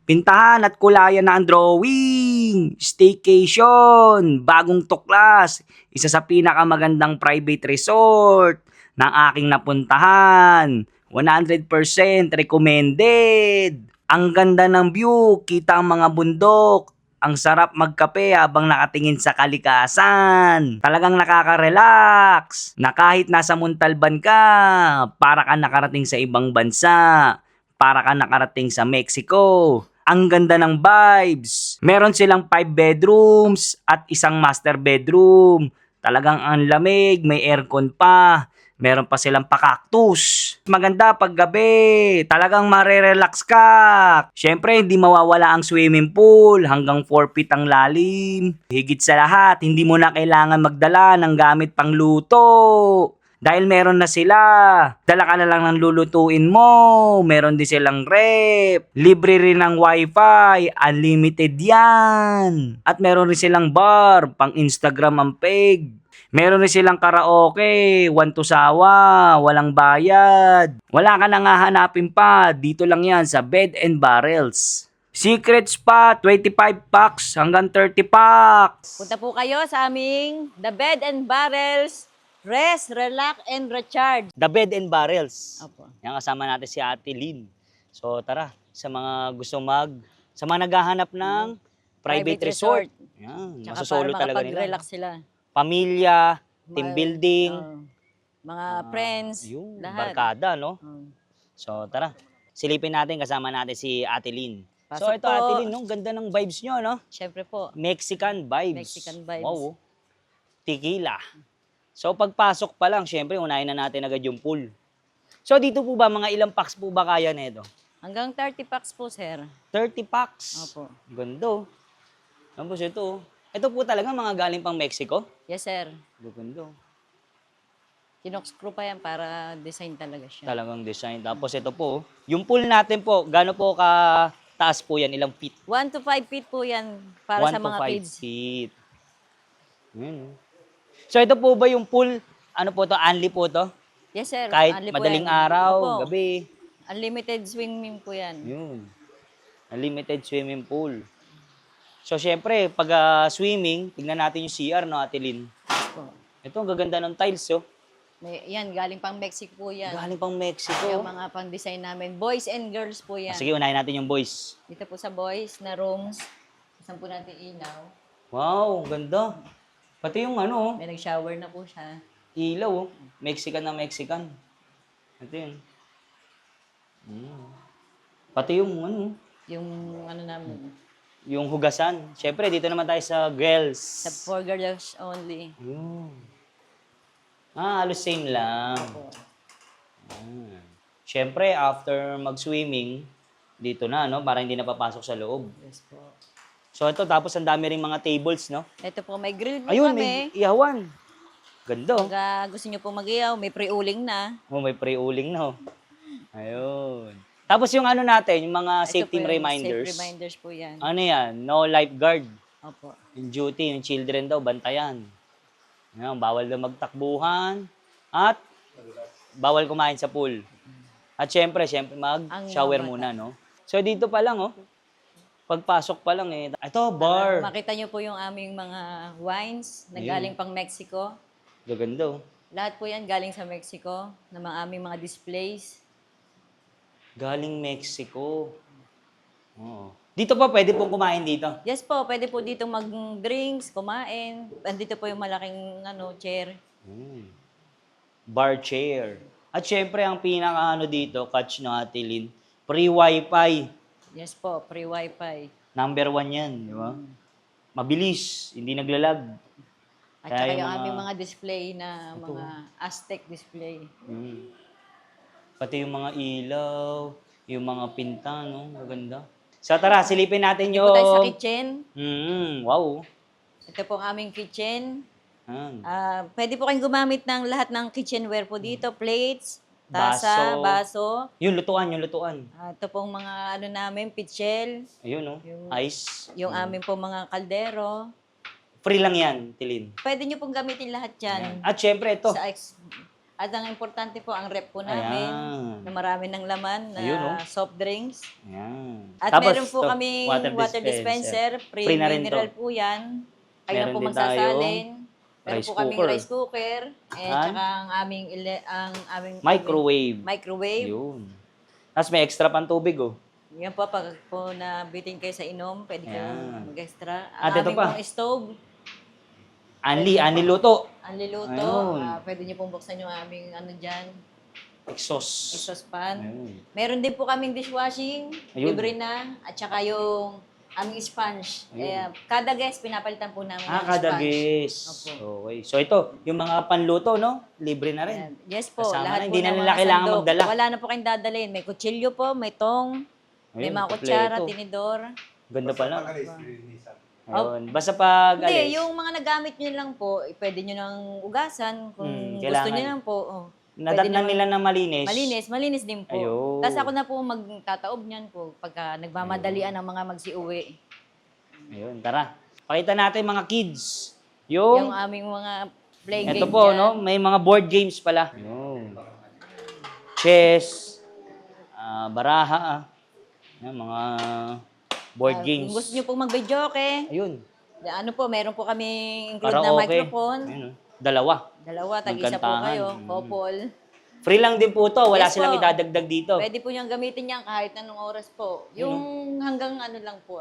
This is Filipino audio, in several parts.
Pintahan at kulayan na ang drawing. Staycation, bagong tuklas. Isa sa pinakamagandang private resort ng aking napuntahan. 100% recommended. Ang ganda ng view, kita ang mga bundok. Ang sarap magkape habang nakatingin sa kalikasan. Talagang nakaka-relax. Na kahit nasa Montalban ka, para ka nakarating sa ibang bansa. Para ka nakarating sa Mexico. Ang ganda ng vibes. Meron silang 5 bedrooms at isang master bedroom. Talagang ang lamig, may aircon pa. Meron pa silang pa-cactus. Maganda pag gabi. Talagang marerelax ka. Siyempre, hindi mawawala ang swimming pool. Hanggang 4 feet ang lalim. Higit sa lahat, hindi mo na kailangan magdala ng gamit pang luto. Dahil meron na sila. Dala ka na lang ng lulutuin mo. Meron din silang rep. Libre rin ng wifi. Unlimited yan. At meron rin silang bar. Pang Instagram ang peg. Meron rin silang karaoke. One to sawa. Walang bayad. Wala ka nang hahanapin pa. Dito lang yan sa Bed and Barrels. Secret Spa, 25 packs hanggang 30 packs. Punta po kayo sa aming The Bed and Barrels. Rest, relax, and recharge. The Bed and Barrels. Opo. Yan, kasama natin si Ate Lynn. So tara, sa mga gusto sa mga naghahanap ng private resort. Yan, Tsaka masusolo para talaga nila. makapag-relax sila. Pamilya, team building, Mga friends, yung lahat. barkada, no? Mm. So tara, silipin natin, kasama natin si Ate Lynn. So Pasok ito po. Ate Lynn, no? Ganda ng vibes nyo, no? Siyempre po, Mexican vibes. Mexican vibes. Wow. Tequila. So pagpasok pa lang, syempre unahin na natin agad yung pool. So dito po ba, mga ilang packs po ba kaya nito? hanggang 30 packs po, sir. 30 packs. Opo. Ganda. Tapos ito. Ito po talaga mga galing pang Mexico. Yes, sir. Ganda. Kinox-screw pa yan para design talaga siya. Talagang design. Tapos ito po. Yung pool natin po, gaano po ka taas po yan? Ilang feet? 1 to 5 feet po yan para 1 sa to mga 5 kids. feet. Yun. So ito po ba yung pool? Ano po to? Only po to? Yes, sir. Kahit Only po madaling yan. araw, Opo. gabi. Unlimited swimming po yan. Yun. Unlimited swimming pool. So, syempre, pag swimming, tignan natin yung CR, no, Ate Lynn? Opo. Ito, ang gaganda ng tiles, oh. Yan, galing pang Mexico po yan. Galing pang Mexico. Yung mga pang-design namin. Boys and girls po yan. Sige, unahin natin yung boys. Dito po sa boys na rooms. Saan po natin ilaw. Wow, ang ganda. Pati yung ano, oh, May nag-shower na po siya. ilaw, oh. Mexican na Mexican. Ito yun. Pati yung ano, Yung ano namin. yung hugasan. Syempre, dito naman tayo sa girls. Sa for girls only. Yun. Halos same lang. Po. Syempre, after mag-swimming, dito na, no? Para hindi na papasok sa loob. Yes po. So, ito, tapos ang dami ring mga tables, no? Ito po, may grill po Ayun, kami. may ihawan. Ganda, oh. Pag gusto nyo po mag-iyaw, may pre-uling na. Oh, may pre-uling na, oh. Ayun. Tapos yung ano natin, yung mga Ito safety po yung reminders. Safe reminders po yan. Ano yan? No lifeguard. Opo. Yung duty, yung children daw, bantayan. Ayun, bawal daw magtakbuhan. At bawal kumain sa pool. At syempre, mag-shower Ang muna, no? So, dito pa lang, oh. Pagpasok pa lang, eh. Ito, bar. Makita nyo po yung aming mga wines na Ayun. galing pang Mexico. Gaganda, oh. Lahat po yan galing sa Mexico na mga aming mga displays. Galing Mexico. Oo. Dito pa, pwede pong kumain dito. Yes po, pwede po dito mag-drinks, kumain. Andito po yung malaking chair. Bar chair. At syempre, ang pinaka dito, catch no, Ate Lynn, free wifi. Yes po, free wifi. Number 1 yan, di ba? Mabilis, hindi naglalag. At Kaya saka yung yung aming mga display na mga Aztec display. Pati yung mga ilaw, yung mga pinta, no? Maganda. So tara, silipin natin Ito yung... po tayo sa kitchen. Wow. Ito po ang aming kitchen. Yan. Pwede po kayong gumamit ng lahat ng kitchenware po dito. Plates, tasa, baso. Yung lutuan, yung lutuan. Ito pong mga namin, pitchel. Ayun, no? Ice. Yung amin po mga kaldero. Free lang yan, Tilin. Pwede nyo pong gamitin lahat yan. At syempre, ito. Sa At ang importante po, ang rep po namin, Ayan. na marami ng laman na Ayun, oh. soft drinks. Ayan. At Tapos, meron po to, kaming water dispenser, free, Free na rin mineral to. po yan. Kayo Meron na po din magsasalin. Meron rice po kaming cooker. rice cooker. Yan. Tsaka ang aming Microwave. microwave. Yun. Tapos may extra pang tubig, oh. Yan po, pag po nabitin kayo sa inom, pwede Yan. kayong mag-extra. At Ang ito aming pa. pong stove, Anli luto. ang liluto. Ayun. Pwede niyo pong buksan yung aming ano dyan, Exhaust. exhaust fan. Ayun. Meron din po kaming dishwashing, Ayun. libre na. At saka yung aming sponge. Ayun. Kada guest, pinapalitan po namin ng Kada sponge. guest. Opo. Okay. So ito, yung mga panluto, no? Libre na rin. Ayan. Yes po, Kasama lahat na, po hindi na ng nila mga kailangan sandok. magdala. Wala na po kayong dadalhin. May kutsilyo po, may tong, may Ayun, mga kutsara, kompleto. tinidor. Ganda pala. Oh. Ayun. Basta pag Hindi, alis. yung mga nagamit nyo lang po, pwede nyo nang ugasan. Kung gusto kailangan. nyo lang po. Oh. Nadat Pwede na naman- nila na malinis. Malinis din po. Ayun. Tapos ako na po magtataob niyan po pagka nagmamadalian ang mga magsiuwi. Ayun, tara. Pakita natin mga kids. Yung Yung, aming mga play ito game po, dyan. no? May mga board games pala. Ayun. Chess, baraha, yan, mga board games. Kung gusto nyo pong mag-videoke, Ayun, ano po, meron po kami include na karaoke. microphone. Ayun, oh. Dalawa. Dalawa, tag-isa po Magkantahan. kayo, couple. Free lang din po to. Wala Yes silang po. idadagdag dito. Pwede po niyang gamitin yan kahit anong oras po. Yung hanggang ano lang po.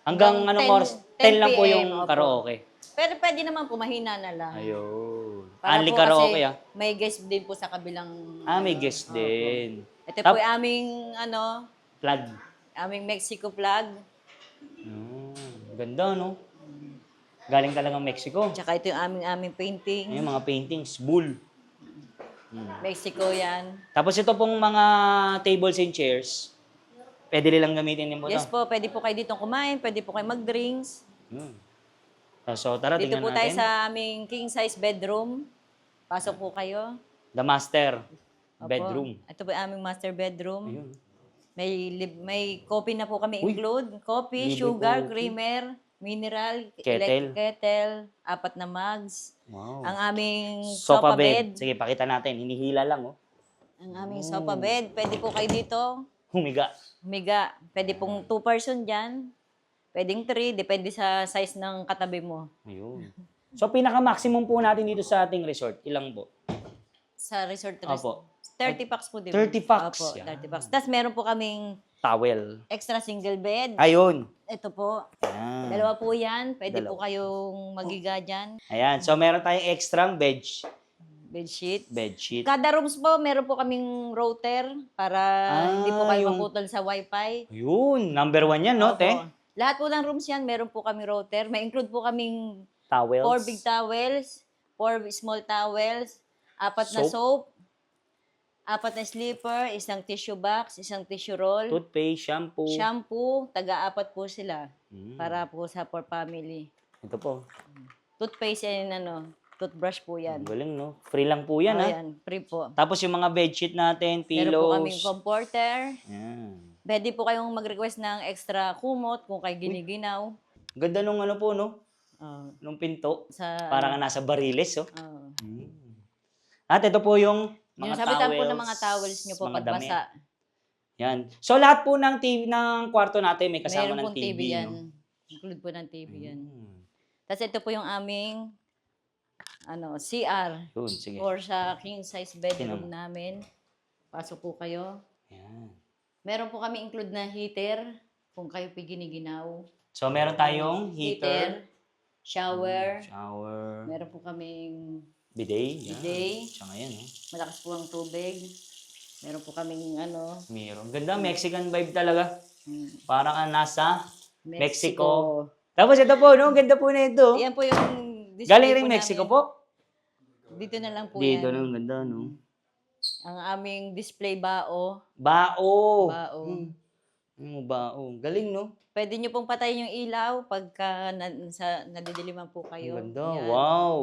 Hanggang anong 10 oras? 10 lang po 10 yung PM, opo. karaoke. Pero pwede naman po, mahina na lang. Ayun. Para Only po karaoke, kasi ah. may guest din po sa kabilang... May ano, guest opo. din. Ito po yung aming, Flag. aming Mexico flag. Ganda, no? Galing talagang Mexico. Tsaka ito yung aming painting. Yung mga paintings, bull. Mexico yan. Tapos ito pong mga tables and chairs, pwede nilang gamitin din po Yes ito. po, pwede po kayo dito kumain, pwede po kayo mag-drinks. So tara, Dito tingnan po natin. tayo sa aming king size bedroom. Pasok po kayo. The master Opo. bedroom. Ito po yung aming master bedroom. Ayun. May coffee na po kami Uy. include. Coffee, Libre sugar, coffee. creamer, mineral, Kettle. kettle, 4 na mugs. Wow. Ang aming Sofa bed. Sige, pakita natin. Hinihila lang, oh. Ang aming sofa bed. Pwede po kayo dito. Humiga. Humiga. Pwede pong 2 person dyan. Pwedeng 3. Depende sa size ng katabi mo. Ayun. So, pinaka-maximum po natin dito sa ating resort. Ilang po? Sa resort Opo. 30 packs po din. 30 packs. Opo, Yan. 30 packs. Tapos meron po kaming Towel. extra single bed. Ayun. Ito po. Ayan. Dalawa po yan. Pwede Dalawa. po kayong magiga dyan. Ayan. So, meron tayong extra Bedsheet. bedsheet. Kada rooms po, meron po kaming router para hindi po kayo yung- maputol sa wifi. Ayun. Number 1 yan, no, Opo. te? Lahat po ng rooms yan, meron po kami router. May include po kaming Towels. 4 big towels, 4 small towels, 4 na soap, 4 na slipper, isang tissue box, isang tissue roll, Toothpaste, shampoo. shampoo, taga-4 po sila Mm. para po sa for family. Ito po. Toothpaste and toothbrush po yan. Ang galing, no? Free lang po yan, ha? Ayan, free po. Tapos yung mga bedsheet natin, Meron po kaming pillows. comforter. Ayan. Pwede po kayong mag-request ng extra kumot kung kayo giniginaw. Ganda nung ano po, no? Ah, Nung pinto. sa Parang nga nasa bariles, oh. ah. At ito po yung mga Yung sabitan towels. po ng mga towels nyo po mga pag damit. basa. Yan. So lahat po ng TV ng kwarto natin may kasama Meron ng pong TV, yan. no? Include po ng TV yan. Mm. Tapos ito po yung aming CR Yun, sige. or sa king size bedroom Tingnan namin. Pasok po kayo. Yan. Meron po kami include na heater kung kayo giniginaw. So meron tayong heater, shower. shower, Meron po kaming bidet. Yan. Bidet. Tsaka yan, oh. malakas po ang tubig. Meron po kaming Meron. Ganda, Mexican vibe talaga. hmm, Parang nasa Mexico. Mexico. Tapos ito po, no? Ganda po na ito. Yan po yung display Galing rin po Mexico namin. po? Dito na lang po Dito, yan. no? Ganda, no? Ang aming display bao. Bao. Bao. Bao. Galing, no? Pwede nyo pong patayin yung ilaw pagka nadidiliman po kayo. Ang ganda. Yan. Wow.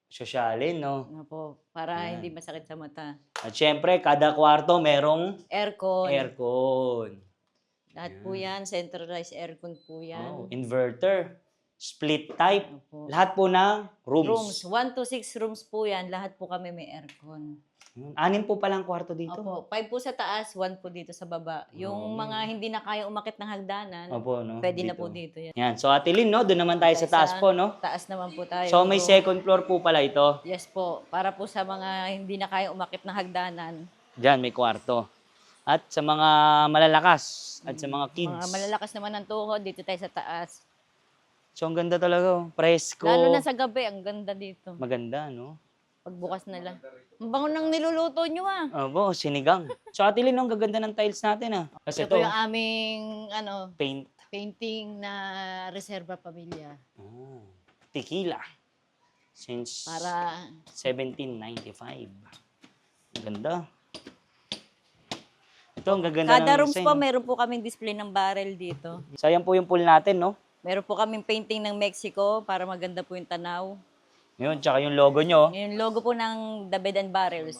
Sosyalin, no? Nga po, para Yan. hindi masakit sa mata. At syempre, kada kwarto merong Aircon. aircon. Lahat po yan, centralized aircon po yan. Wow. Inverter. split type. Opo. Lahat po ng Rooms. rooms. 1 to 6 rooms po yan. Lahat po kami may aircon. 6 po palang kwarto dito. Opo. 5 po sa taas, 1 po dito sa baba. Yung mga hindi na kaya umakit ng hagdanan, Opo, no? pwede na po dito yan. Yan. So, Ate Lynn, no? Doon naman tayo sa taas po, no? Taas naman po tayo. So, may second floor po pala ito. Yes po. Para po sa mga hindi na kaya umakit ng hagdanan. Diyan, may kwarto. At sa mga malalakas at sa mga kids. Mga malalakas naman ng tuhod, dito tayo sa taas. So, ang ganda talaga. Presko. Lalo na sa gabi, ang ganda dito. Maganda, no? Pagbukas nila. Ang bango ng niluluto nyo ah. Opo, sinigang. So, Ate Lynn, ang gaganda ng tiles natin, ah. Kasi Ito ito, po yung aming paint. painting na Reserva Pamilya. Tequila. Since Para 1795. Ang ganda. Ito, ang gaganda kada ng rooms design. po, meron po kaming display ng barrel dito. So, ayan po yung pool natin, no? Meron po kaming painting ng Mexico para maganda po yung tanaw. Yun, tsaka yung logo nyo. Yung logo po ng The Bed and Barrels.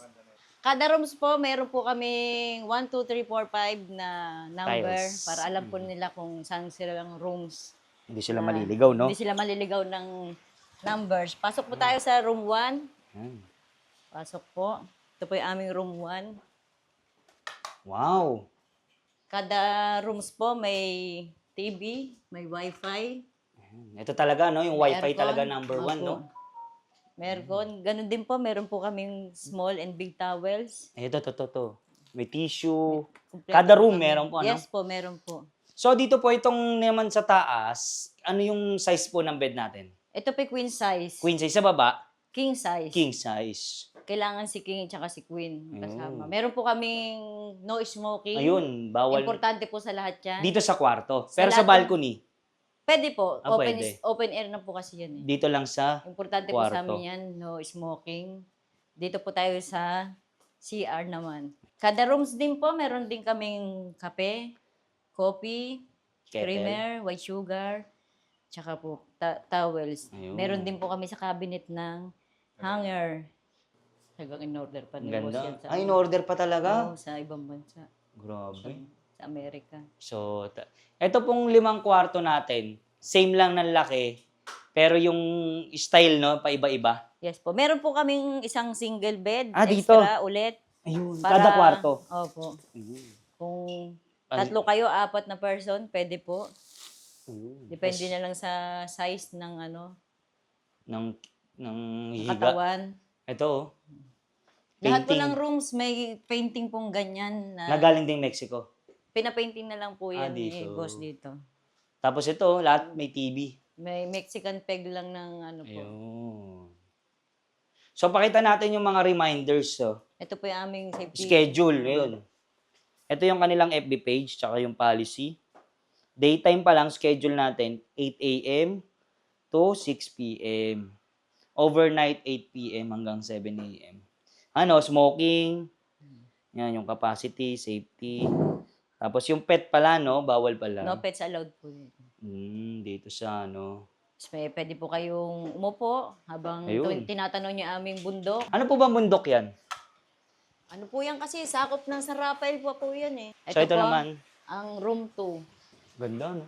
Kada rooms po, meron po kaming 1, 2, 3, 4, 5 na number Tiles. para alam po nila kung saan silang rooms. Hindi sila maliligaw, no? Hindi sila maliligaw ng numbers. Pasok po tayo sa room 1. Yan. Pasok po. Ito po yung aming room 1. Wow. Kada rooms po may TV, may wifi, Ito talaga, no? Yung wifi aircon. talaga number 1, Opo. no? Meron. Ganun din po, meron po kaming small and big towels. Ito. May tissue. Kompleto Kada po room kami. meron po, ano? Yes po, meron po. So, dito po itong naman sa taas, ano yung size po ng bed natin? Ito po yung queen size. Queen size sa baba, King size. king size. Kailangan si king at saka si queen kasama. Ayun. Meron po kaming no smoking. Ayun, bawal. Importante po sa lahat yan. Dito sa kwarto. Pero sa lahat balcony, Pwede po. Ah, Open, pwede. open air na po kasi yan eh. dito lang sa Importante po sa kwarto. amin yan, no smoking. Dito po tayo sa CR naman. Kada rooms din po, meron din kaming kape, coffee, kettle. creamer, white sugar, tsaka po towels. Ayun. Meron din po kami sa cabinet ng hanger. Hanggang in-order pa Ang ni boss yan ganda. sa, Ay, in-order pa talaga? Oo, sa ibang bansa. Grabe. Sa Amerika. So, ito pong 5 kwarto natin, same lang ng laki, pero yung style, no, paiba-iba. Yes po. Meron po kaming isang single bed, Ah, dito? extra ulit. Ayun, Para, kada kwarto. Opo. Ayun. Kung Ay. 3 kayo, 4 na person, pwede po. Ayun. Depende na lang sa size ng Ng higa. katawan. Ito, oh. Lahat po Painting. ng rooms may painting pong ganyan na Nagaling din Mexico. pinapainting na lang po yan ni dito. boss dito. Tapos ito, lahat may TV. May Mexican peg lang ng po. Ayun. So, pakita natin yung mga reminders. Oh. Ito po yung aming safety. Schedule, yun. Ito yung kanilang FB page, tsaka yung policy. Daytime pa lang, schedule natin, 8 a.m. to 6 p.m. Overnight, 8 p.m. hanggang 7 a.m. Smoking. Yan, yung capacity, safety. Tapos yung pet pala, no? Bawal pala. No pets allowed po yun. Dito sa, Pwede po kayong umupo habang Ayun. tinatanong niyo aming bundok. Ano po ba bundok yan? Ano po yan kasi, sakop ng San Rafael po yan eh. So, ito po, naman. ang room 2. Ganda, no?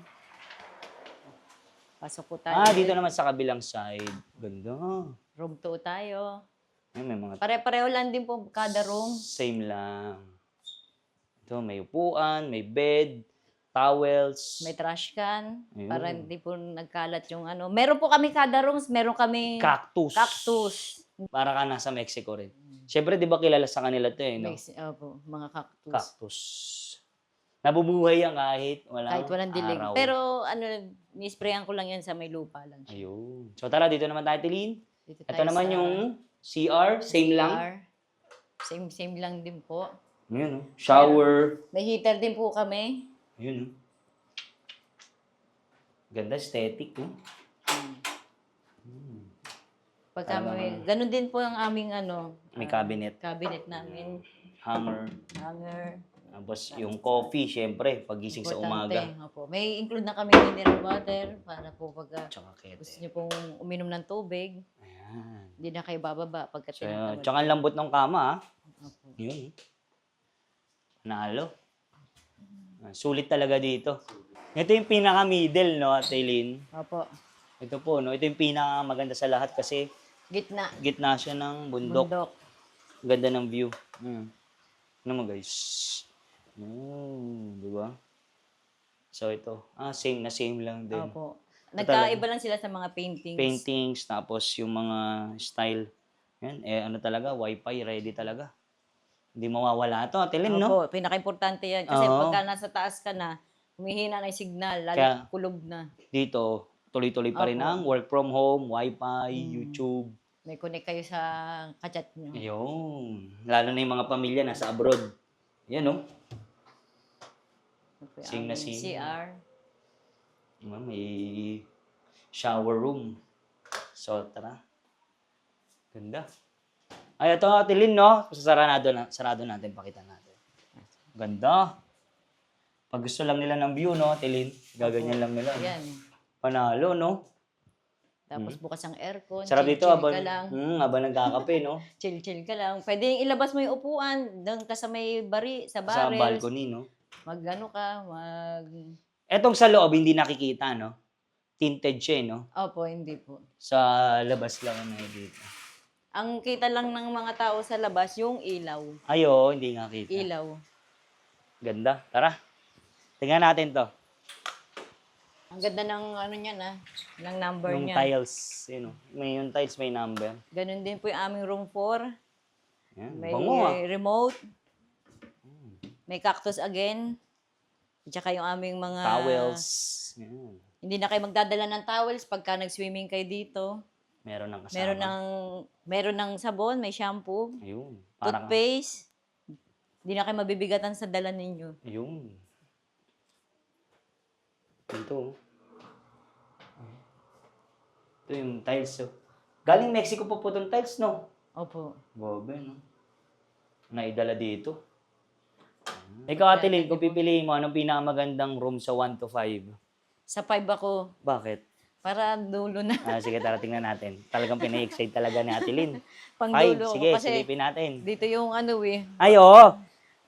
Pasok po tayo. Dito naman sa kabilang side. Ganda. Room 2 tayo. Ay, may mga Pare-pareho lang din po kada room. same lang. Ito, may upuan, may bed, towels. May trash can. Ayun. Para hindi po nagkalat yung Meron po kami kada rooms. Meron kami Cactus. cactus. Para ka nasa Mexico rin. Siyempre, di ba kilala sa kanila to eh, no? Opo, mga cactus. Cactus. Nabubuhay yan Kahit walang dilig. araw. Pero ni-sprayan ko lang yan sa may lupa lang. siya. Ayun. So tara, dito naman tayo, Tilin. Dito Ito tayo naman sa yung CR, same lang. CR. Same lang din po. Ayun, oh. Shower. May heater din po kami. Ayun, oh. Ganda, aesthetic, oh. Pagka ganun din po ang aming May cabinet, cabinet namin. hanger. Hanger. Tapos yung coffee, syempre, pagising sa Importante. umaga. Opo. May include na kami mineral water para po pagka Tsaka gusto kete. niyo pong uminom ng tubig, Ayan. hindi na kayo bababa pagka So, tinatamad. tsaka ang lambot ng kama, ah. Opo. Yun. Panalo. Sulit talaga dito. Ito yung pinaka-middle, no, Ate Lynn? Opo. Ito po, no? Ito yung pinakamaganda sa lahat kasi Gitna. gitna siya ng bundok. Bundok. Ganda ng view. Ano mo guys? Di ba? So ito, same lang din. Opo. Ito Nagkaiba lang sila sa mga paintings. Paintings, tapos yung mga style. Yan, ano talaga, wifi ready talaga. Hindi mawawala ito, Ate Lynn, no? Opo, pinaka-importante yan. Kasi Oo. pagka nasa taas ka na, humihina na yung signal, lalo Kaya- kulog na. Dito, tuloy-tuloy pa rin Opo. ang work from home, wifi, YouTube. May connect kayo sa kachat nyo. Ayun. Lalo na yung mga pamilya nasa abroad. Yan, no? Ito yung Sing na aming sing. CR. May shower room. So, tara. Ganda. Ay, ito Ate Lynn, no? Sarado natin, pakita natin. Ganda. Pag gusto lang nila ng view, no, Ate Lynn? Gaganyan lang nila. Ayan. Panalo, no? Tapos bukas ang aircon. Sarap dito, chill habang, ka lang. habang nagkakape, no? Chill ka lang. Pwede ilabas mo yung upuan. Doon ka sa may sa Sa barrels. balcony, no? Mag-ano ka, Etong sa loob, hindi nakikita, no? Tinted siya, no? Opo, hindi po. Sa labas lang na dito. Ang kita lang ng mga tao sa labas, yung ilaw. Ayo, hindi nga kita. Ilaw. Ganda. Tara. Tingnan natin to. Ang ganda ng ano niya ng number Yung niya. tiles. Yun, yung tiles may number. Ganun din po yung aming room 4. Yan. May Bango, remote. May cactus again. At saka yung aming mga... Towels. Yan. Hindi na kayo magdadala ng towels pagka nag-swimming kayo dito. Meron ng kasama. Meron ng sabon, may shampoo, Ayun. Parang, toothpaste. Hindi na kayo mabibigatan sa dala ninyo. ayun. Ito. Ito yung tiles. Oh. Galing Mexico po itong tiles, no? Opo. Bobe, no? Naidala dito. Ikaw, Ate Lynn, kung pipiliin mo, anong pinakamagandang room sa 1 to 5? Sa 5 ako, Bakit? para dulo na. Sige, tara, tingnan natin. Talagang pinay-excite talaga ni Ate Lynn. Pang 5, dulo sige, ako kasi silipin natin. dito yung ano Ay, oo.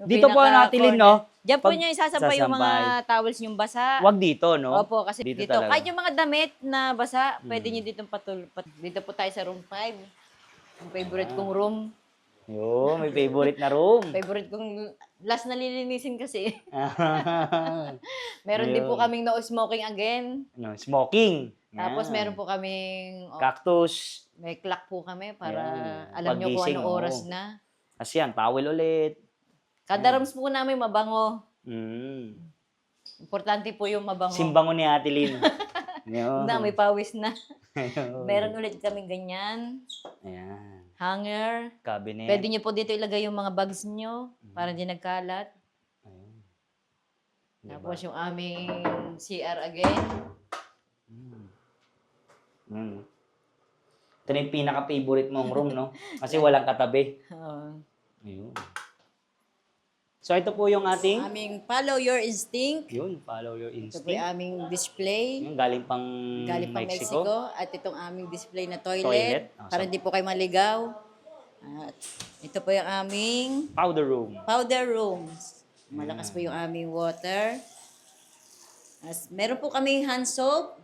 yung Dito po, Ate Lynn, no? Diyan po Pag- niya isasampay yung mga towels yung basa. Wag dito, no? Opo, kasi dito. talaga. Kahit yung mga damit na basa, pwede nyo dito dito po tayo sa room 5. Ang favorite kong room. Yo, may favorite na room. Favorite kong last na lilinisin kasi. Meron din po kaming no smoking again. No, smoking. Tapos Yan. meron po kaming Cactus. may clock po kami para Yan. alam nyo kung Paggising, anong oras oo. na. As yan, towel ulit. Kada rooms po namin mabango. Mm. Importante po yung mabango. Simbango ni Ate Lynn. Yo. Na, may pawis na. Ayun. Meron ulit kaming ganyan. Ayan. Hanger. Cabinet. Pwede nyo po dito ilagay yung mga bags nyo para hindi nagkalat. Ayun. Tapos yung aming CR again. Mm. Ito na yung pinaka-favorite mong room, no? Kasi walang katabi. Oo. Ayun. So, ito po yung ating... Aming follow your instinct. Yun, follow your Ito po yung instinct. aming display. Yung galing pang Galing pang Mexico. Mexico. At itong aming display na Toilet. toilet. Ah, Para hindi po kayo maligaw. At ito po yung aming Powder room. powder room. Malakas po yung aming water. Meron po kaming hand soap,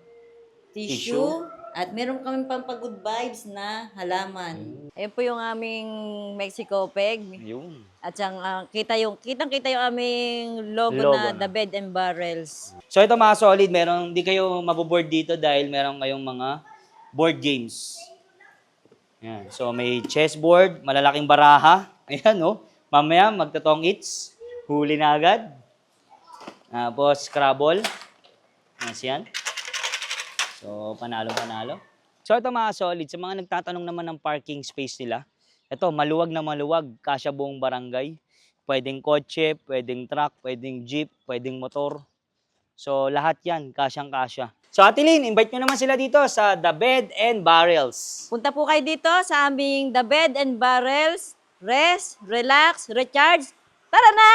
tissue, at meron kaming pampag-good vibes na halaman. Ayun po yung aming Mexico peg. Yun. At siyang kitang-kita yung aming logo, Logo na na. The Bed and Barrels. So ito mga solid, di kayo maboboard dito dahil meron kayong mga board games. Yan. So may chessboard, malalaking baraha. Ayan, no? Mamaya magtatong its. Huli na agad. Tapos Scrabble. Yan. So panalo-panalo. So ito mga solid, sa mga nagtatanong naman ng parking space nila, ito maluwag na maluwag, kasya buong barangay. Pwedeng kotse, pwedeng truck, pwedeng jeep, pwedeng motor. So lahat yan, kasyang-kasya. So Ate Lynn, invite nyo naman sila dito sa The Bed and Barrels. Punta po kayo dito sa aming The Bed and Barrels. Rest, relax, recharge. Tara na!